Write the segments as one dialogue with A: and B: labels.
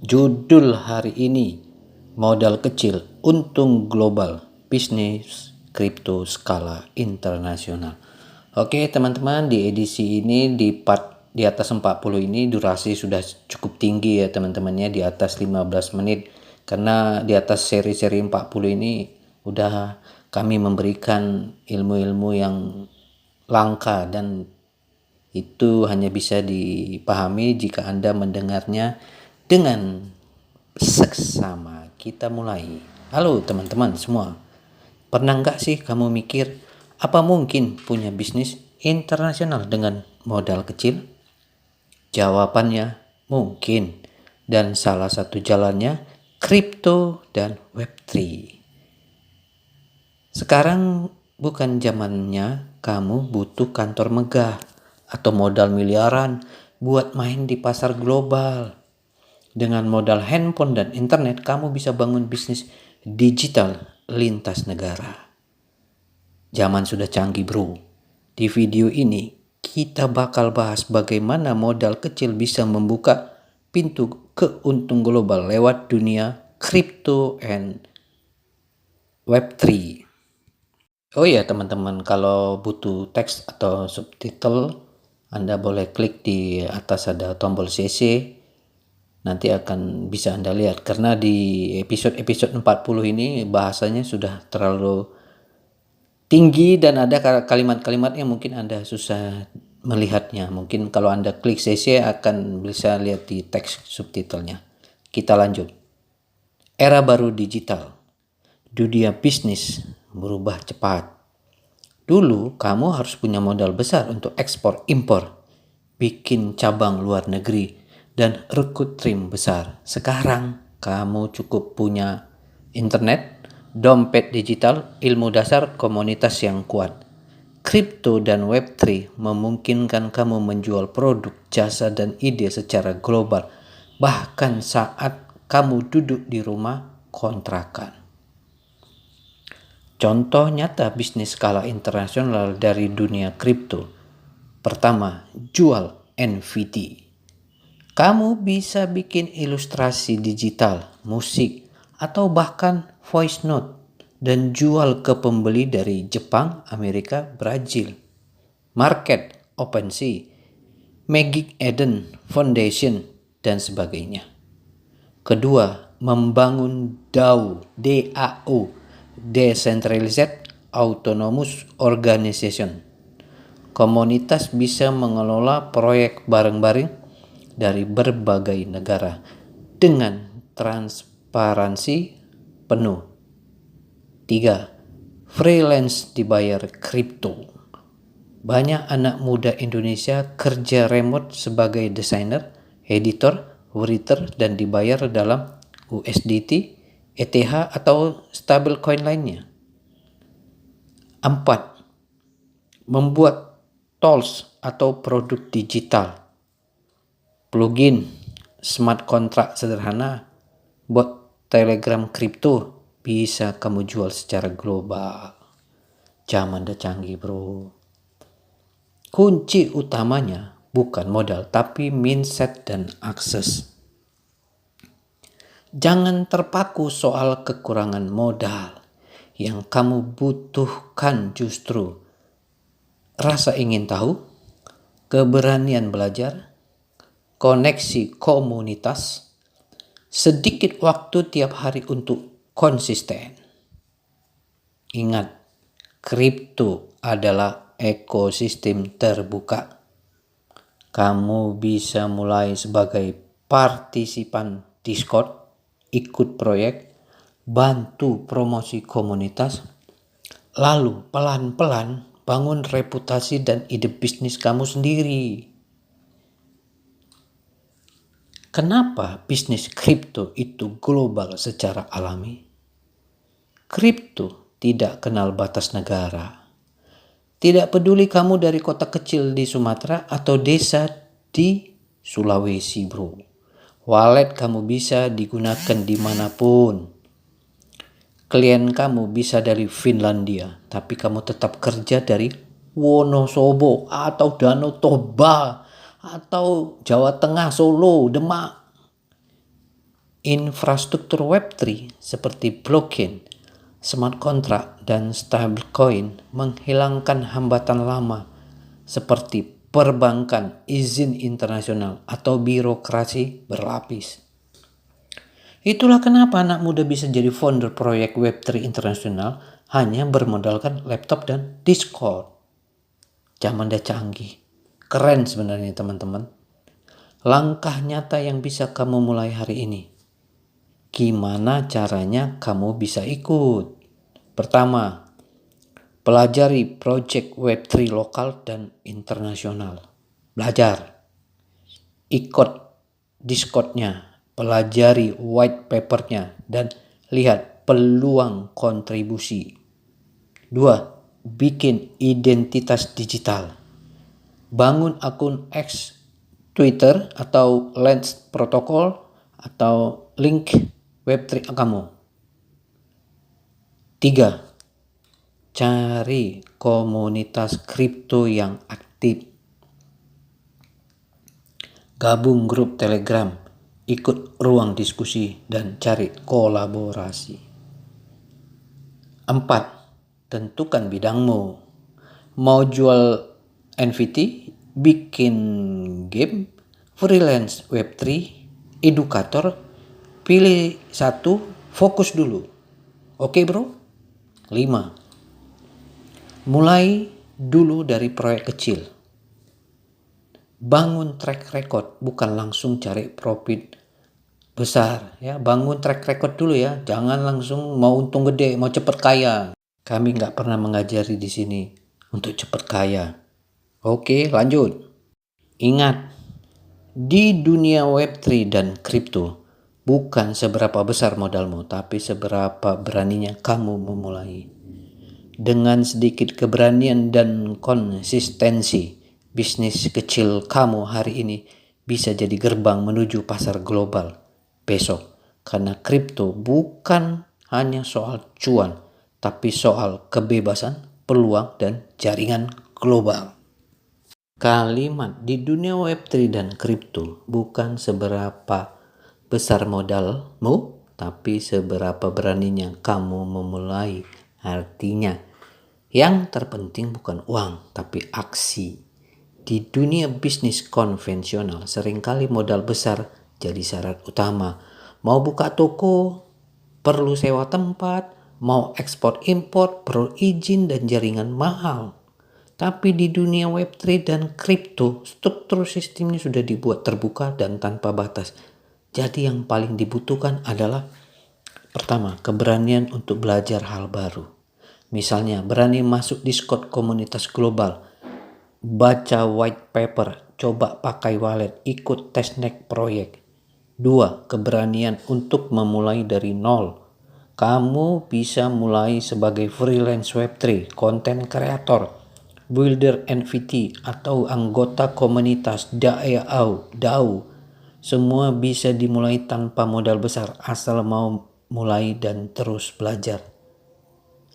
A: Judul hari ini, modal kecil, untung global, bisnis kripto skala internasional. Oke teman-teman, di edisi ini di atas 40 ini durasi sudah cukup tinggi ya teman-temannya, di atas 15 menit. Karena di atas seri-seri 40 ini udah kami memberikan ilmu-ilmu yang langka dan itu hanya bisa dipahami jika Anda mendengarnya dengan seksama. Kita mulai. Halo teman-teman semua. Pernah nggak sih kamu mikir, apa mungkin punya bisnis internasional dengan modal kecil? Jawabannya mungkin. Dan salah satu jalannya kripto dan Web3. Sekarang bukan zamannya kamu butuh kantor megah atau modal miliaran buat main di pasar global. Dengan modal handphone dan internet, kamu bisa bangun bisnis digital lintas negara. Zaman sudah canggih bro. Di video ini, kita bakal bahas bagaimana modal kecil bisa membuka pintu ke untung global lewat dunia crypto and Web3. Oh iya teman-teman, kalau butuh teks atau subtitle, Anda boleh klik di atas ada tombol CC. Nanti akan bisa Anda lihat, karena di episode 40 ini bahasanya sudah terlalu tinggi dan ada kalimat-kalimat yang mungkin Anda susah melihatnya. Mungkin kalau Anda klik CC akan bisa lihat di teks subtitlenya. Kita lanjut. Era baru digital. Dunia bisnis berubah cepat. Dulu kamu harus punya modal besar untuk ekspor impor, bikin cabang luar negeri, dan rekrut tim besar. Sekarang kamu cukup punya internet, dompet digital, ilmu dasar, komunitas yang kuat. Kripto dan Web3 memungkinkan kamu menjual produk, jasa, dan ide secara global, bahkan saat kamu duduk di rumah kontrakan. Contoh nyata bisnis skala internasional dari dunia kripto. Pertama, jual NFT. Kamu bisa bikin ilustrasi digital, musik, atau bahkan voice note dan jual ke pembeli dari Jepang, Amerika, Brazil. Market, OpenSea, Magic Eden Foundation, dan sebagainya. Kedua, membangun DAO, Decentralized Autonomous Organization. Komunitas bisa mengelola proyek bareng-bareng dari berbagai negara dengan transparansi penuh. 3. Freelance dibayar kripto. Banyak anak muda Indonesia kerja remote sebagai desainer, editor, writer, dan dibayar dalam USDT, ETH, atau stablecoin lainnya. 4. Membuat tools atau produk digital, plugin, smart contract sederhana, bot Telegram kripto bisa kamu jual secara global. Zaman udah canggih bro. Kunci utamanya bukan modal tapi mindset dan akses. Jangan terpaku soal kekurangan modal. Yang kamu butuhkan justru rasa ingin tahu, keberanian belajar, koneksi komunitas, sedikit waktu tiap hari untuk konsisten. Ingat, kripto adalah ekosistem terbuka. Kamu bisa mulai sebagai partisipan Discord, ikut proyek, bantu promosi komunitas, lalu pelan-pelan bangun reputasi dan ide bisnis kamu sendiri. Kenapa bisnis kripto itu global secara alami? Kripto tidak kenal batas negara. Tidak peduli kamu dari kota kecil di Sumatera atau desa di Sulawesi bro. Wallet kamu bisa digunakan dimanapun. Klien kamu bisa dari Finlandia, tapi kamu tetap kerja dari Wonosobo atau Danau Toba atau Jawa Tengah, Solo, Demak. Infrastruktur Web3 seperti blockchain, smart contract, dan stablecoin menghilangkan hambatan lama seperti perbankan, izin internasional, atau birokrasi berlapis. Itulah kenapa anak muda bisa jadi founder proyek Web3 internasional hanya bermodalkan laptop dan Discord. Zaman udah canggih. Keren sebenarnya teman-teman. Langkah nyata yang bisa kamu mulai hari ini. Gimana caranya kamu bisa ikut? Pertama, pelajari project Web3 lokal dan internasional. Belajar. Ikut Discord-nya, pelajari white paper-nya, dan lihat peluang kontribusi. 2. Bikin identitas digital. Bangun akun X, Twitter, atau Lens Protocol, atau link Web3 kamu. 3. Cari komunitas kripto yang aktif. Gabung grup Telegram, ikut ruang diskusi, dan cari kolaborasi. 4. Tentukan bidangmu. Mau jual NFT, bikin game, freelance Web3, edukator, pilih satu, fokus dulu. Oke bro? 5. Mulai dulu dari proyek kecil. Bangun track record, bukan langsung cari profit besar. Ya, bangun track record dulu ya. Jangan langsung mau untung gede, mau cepet kaya. Kami nggak pernah mengajari di sini untuk cepet kaya. Oke, lanjut. Ingat, di dunia Web3 dan kripto, bukan seberapa besar modalmu, tapi seberapa beraninya kamu memulai. Dengan sedikit keberanian dan konsistensi, bisnis kecil kamu hari ini bisa jadi gerbang menuju pasar global besok. Karena kripto bukan hanya soal cuan, tapi soal kebebasan, peluang, dan jaringan global. Kalimat di dunia Web3 dan kripto bukan seberapa besar modalmu, tapi seberapa beraninya kamu memulai. Artinya, yang terpenting bukan uang, tapi aksi. Di dunia bisnis konvensional, seringkali modal besar jadi syarat utama. Mau buka toko, perlu sewa tempat, mau ekspor impor, perlu izin dan jaringan mahal. Tapi di dunia Web3 dan kripto, struktur sistemnya sudah dibuat terbuka dan tanpa batas. Jadi yang paling dibutuhkan adalah pertama, keberanian untuk belajar hal baru. Misalnya, berani masuk Discord komunitas global, baca white paper, coba pakai wallet, ikut testnet proyek. 2. Keberanian untuk memulai dari nol. Kamu bisa mulai sebagai freelance Web3, content creator, builder NFT, atau anggota komunitas DAO. Semua bisa dimulai tanpa modal besar, asal mau mulai dan terus belajar.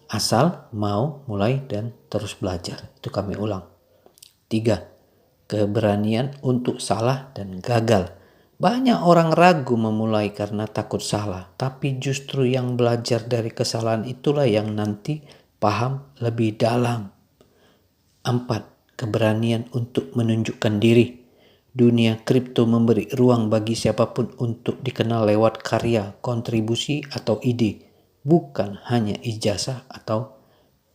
A: Asal mau mulai dan terus belajar. Itu kami ulang. 3. Keberanian untuk salah dan gagal. Banyak orang ragu memulai karena takut salah, tapi justru yang belajar dari kesalahan itulah yang nanti paham lebih dalam. 4. Keberanian untuk menunjukkan diri. Dunia kripto memberi ruang bagi siapapun untuk dikenal lewat karya, kontribusi, atau ide, bukan hanya ijazah atau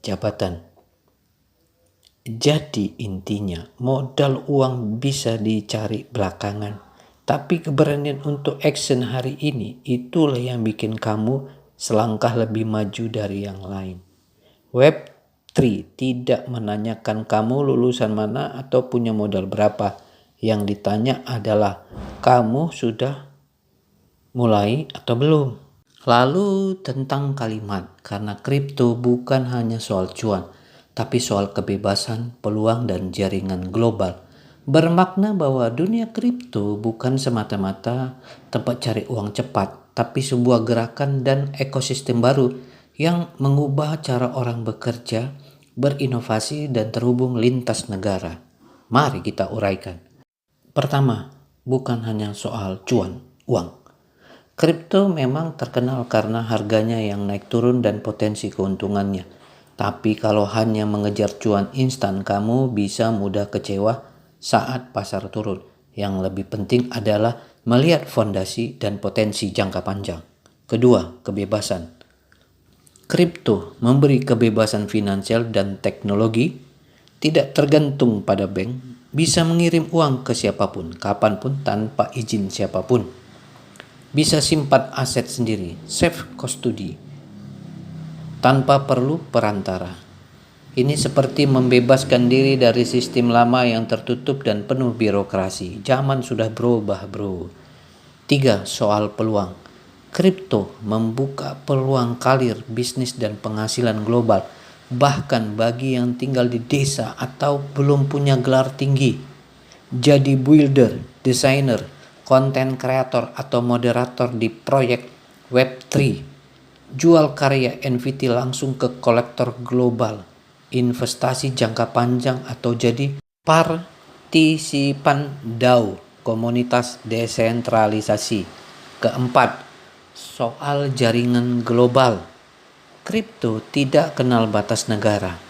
A: jabatan. Jadi intinya, modal uang bisa dicari belakangan, tapi keberanian untuk action hari ini itulah yang bikin kamu selangkah lebih maju dari yang lain. Web3 tidak menanyakan kamu lulusan mana atau punya modal berapa. Yang ditanya adalah, kamu sudah mulai atau belum? Lalu tentang kalimat, karena kripto bukan hanya soal cuan, tapi soal kebebasan, peluang, dan jaringan global. Bermakna bahwa dunia kripto bukan semata-mata tempat cari uang cepat, tapi sebuah gerakan dan ekosistem baru yang mengubah cara orang bekerja, berinovasi, dan terhubung lintas negara. Mari kita uraikan. Pertama, bukan hanya soal cuan, uang. Kripto memang terkenal karena harganya yang naik turun dan potensi keuntungannya. Tapi kalau hanya mengejar cuan instan, kamu bisa mudah kecewa saat pasar turun. Yang lebih penting adalah melihat fondasi dan potensi jangka panjang. Kedua, kebebasan. Kripto memberi kebebasan finansial dan teknologi, tidak tergantung pada bank, bisa mengirim uang ke siapapun, kapanpun tanpa izin siapapun. Bisa simpan aset sendiri, self custody, tanpa perlu perantara. Ini seperti membebaskan diri dari sistem lama yang tertutup dan penuh birokrasi. Zaman sudah berubah, bro. 3. Soal peluang. Kripto membuka peluang karir, bisnis dan penghasilan global, bahkan bagi yang tinggal di desa atau belum punya gelar tinggi. Jadi builder, desainer, konten kreator atau moderator di proyek Web3. Jual karya NFT langsung ke kolektor global. Investasi jangka panjang atau jadi partisipan DAO, komunitas desentralisasi. Keempat, soal jaringan global. Kripto tidak kenal batas negara.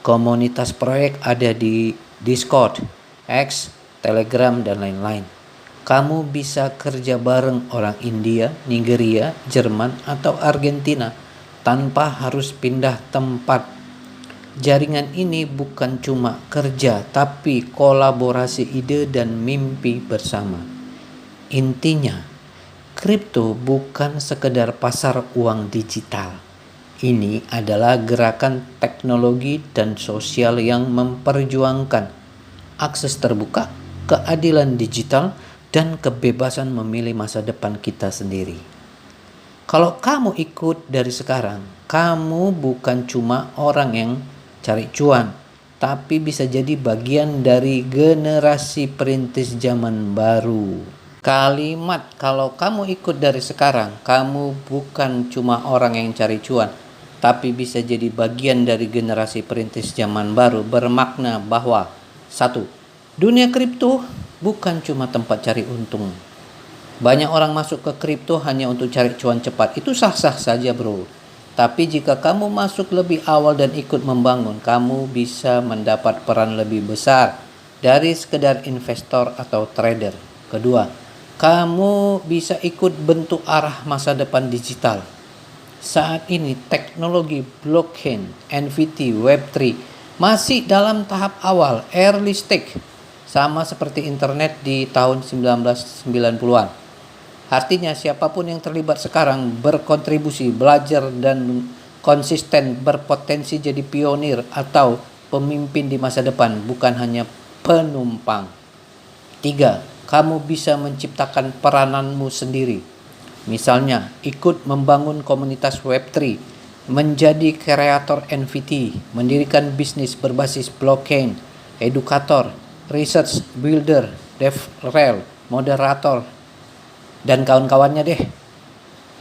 A: Komunitas proyek ada di Discord, X, Telegram, dan lain-lain. Kamu bisa kerja bareng orang India, Nigeria, Jerman, atau Argentina tanpa harus pindah tempat. Jaringan ini bukan cuma kerja, tapi kolaborasi ide dan mimpi bersama. Intinya, kripto bukan sekedar pasar uang digital. Ini adalah gerakan teknologi dan sosial yang memperjuangkan akses terbuka, keadilan digital, dan kebebasan memilih masa depan kita sendiri. Kalau kamu ikut dari sekarang, kamu bukan cuma orang yang cari cuan, tapi bisa jadi bagian dari generasi perintis zaman baru. Kalimat kalau kamu ikut dari sekarang, kamu bukan cuma orang yang cari cuan, tapi bisa jadi bagian dari generasi perintis zaman baru, bermakna bahwa 1. Dunia kripto bukan cuma tempat cari untung. Banyak orang masuk ke kripto hanya untuk cari cuan cepat. Itu sah-sah saja, bro. Tapi jika kamu masuk lebih awal dan ikut membangun, kamu bisa mendapat peran lebih besar dari sekedar investor atau trader. Kedua, kamu bisa ikut bentuk arah masa depan digital. Saat ini teknologi blockchain, NFT, Web3 masih dalam tahap awal, early stage. Sama seperti internet di tahun 1990-an. Artinya siapapun yang terlibat sekarang berkontribusi, belajar, dan konsisten berpotensi jadi pionir atau pemimpin di masa depan, bukan hanya penumpang. 3. Kamu bisa menciptakan perananmu sendiri. Misalnya, ikut membangun komunitas Web3, menjadi kreator NFT, mendirikan bisnis berbasis blockchain, edukator, research builder, DevRel, moderator, dan kawan-kawannya deh.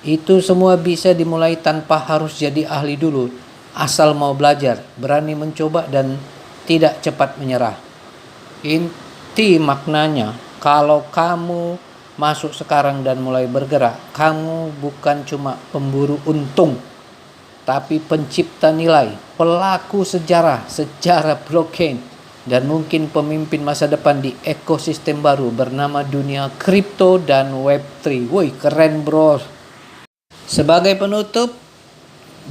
A: Itu semua bisa dimulai tanpa harus jadi ahli dulu, asal mau belajar, berani mencoba, dan tidak cepat menyerah. Inti maknanya, kalau kamu masuk sekarang dan mulai bergerak, kamu bukan cuma pemburu untung, tapi pencipta nilai, pelaku sejarah blockchain, dan mungkin pemimpin masa depan di ekosistem baru bernama dunia kripto dan Web3. Woi, keren bro. Sebagai penutup,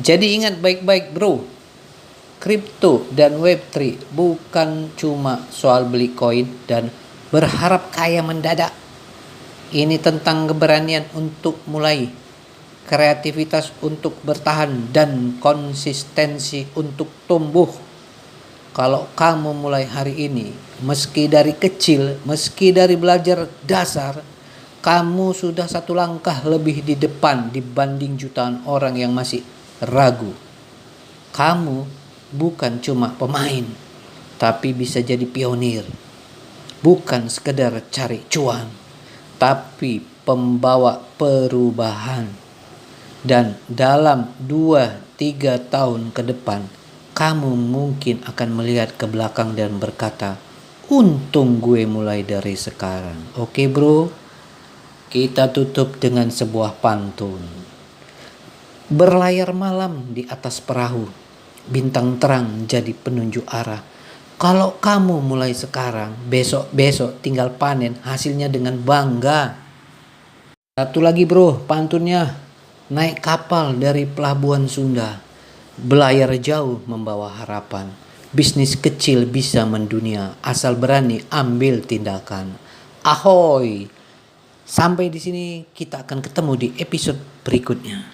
A: jadi ingat baik-baik bro. Kripto dan Web3 bukan cuma soal beli koin dan berharap kaya mendadak. Ini tentang keberanian untuk mulai, kreativitas untuk bertahan, dan konsistensi untuk tumbuh. Kalau kamu mulai hari ini, meski dari kecil, meski dari belajar dasar, kamu sudah satu langkah lebih di depan dibanding jutaan orang yang masih ragu. Kamu bukan cuma pemain, tapi bisa jadi pionir. Bukan sekedar cari cuan, tapi pembawa perubahan. Dan dalam 2-3 tahun ke depan, kamu mungkin akan melihat ke belakang dan berkata, untung gue mulai dari sekarang. Oke bro, Kita tutup dengan sebuah pantun. Berlayar malam di atas perahu, bintang terang jadi penunjuk arah. Kalau kamu mulai sekarang, besok-besok tinggal panen hasilnya dengan bangga. Satu lagi bro, pantunnya. Naik kapal dari pelabuhan Sunda, belayar jauh membawa harapan. Bisnis kecil bisa mendunia, asal berani ambil tindakan. Ahoy! Sampai di sini kita akan ketemu di episode berikutnya.